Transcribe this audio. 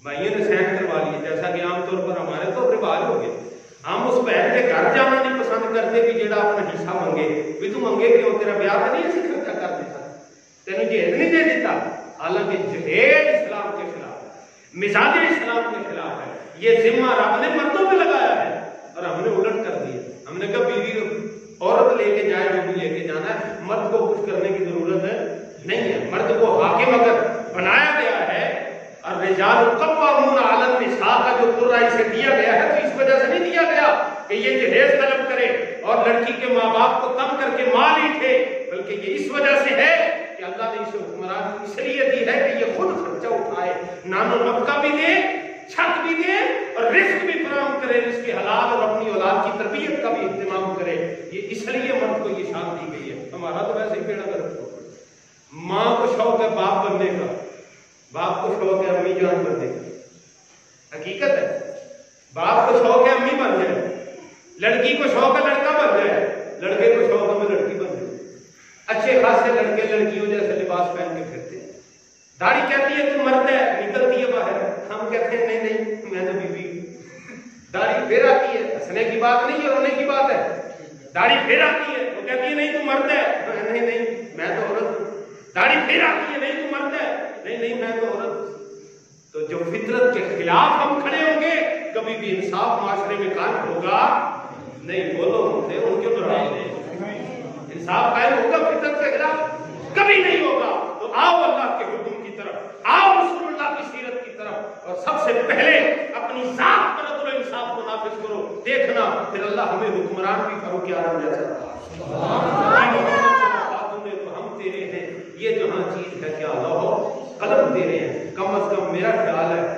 بھائیوں نے سین کروا لیے، جیسا کہ عام طور پر ہمارے تو رواج ہو گئے، ہم اس بہن کے گھر جانا نہیں پسند کرتے کہ جیڑا اپنا حصہ منگے، بھی تو منگے کیوں، تیرا بیاہ تو نہیں اسی خرچہ کر دیتا، تینوں جہیز نہیں دے دیتا. حالانکہ جہیز اسلام کے خلاف ہے، مزاج اسلام کے خلاف ہے. یہ ذمہ رب نے مردوں پہ لگایا ہے اور ہم نے الٹ کر دیا. ہم نے کہا بیوی عورت لے کے جائے جو بھی لے کے جانا ہے، مرد کو کچھ کرنے کی ضرورت ہے نہیں ہے. مرد کو حاکم اگر بنایا گیا ہے، اور رجال قوامون علی النساء کا جو قرآن سے دیا گیا ہے تو اس وجہ سے نہیں دیا گیا کہ یہ جہیز طلب کرے اور لڑکی کے ماں باپ کو تنگ کر کے مال ہی تھے، بلکہ یہ اس وجہ سے ہے کہ اللہ نے اسے حکمرانی اس لیے دی ہے کہ یہ خود خرچہ اٹھائے، نان و نفقہ بھی دے، چھت بھی دے اور رزق بھی فراہم کرے، رزق حلال، اور اپنی اولاد کی تربیت کا بھی اہتمام کرے. یہ اس لیے مرد کو یہ شان دی گئی ہے. ہمارا تو ویسے ہی بیڑا گرک ہو. ماں کو شوق ہے باپ بننے کا، باپ کو شوق ہے امی جان بننے کا. حقیقت ہے، باپ کو شوق ہے امی بن جائے، لڑکی کو شوق ہے لڑکا بن جائے، لڑکے کو شوق ہے میں لڑکی بن جائے. اچھے خاصے لڑکے لڑکیوں جیسے لباس پہن کے پھرتے ہیں. داڑھی کہتی ہے تو مرد ہے، نکلتی ہے باہر، ہم کہتے ہیں نہیں نہیں میں تو بیوی. داڑھی پھر آتی ہے، ہنسنے کی بات نہیں ہے، رونے کی بات ہے. داڑھی پھر آتی ہے، وہ کہتی ہے نہیں تو مرد ہے، نہیں نہیں میں تو عورت ہوں. داڑھی پھر آتی ہے، نہیں تو مرد ہے، نہیں نہیں میں تو عورت. تو جو فطرت کے خلاف ہم کھڑے ہوں گے کبھی بھی انصاف معاشرے میں قائم ہوگا نہیں. بولو ان کے برابر انصاف قائم ہوگا فطرت کے خلاف کبھی نہیں ہوگا. تو آؤ اللہ کے حکم کی طرف، آؤ رسول اللہ کی سیرت کی طرف، اور سب سے پہلے اپنی ذات پر عدل و انصاف کو نافذ کرو. دیکھنا پھر اللہ ہمیں حکمران بھی فاروق اعظم جیسا باتوں میں تو ہم تیرے ہیں، یہ جہاں چیز ہے کیا اللہ ہو قلم تیرے ہیں. کم از کم میرا خیال ہے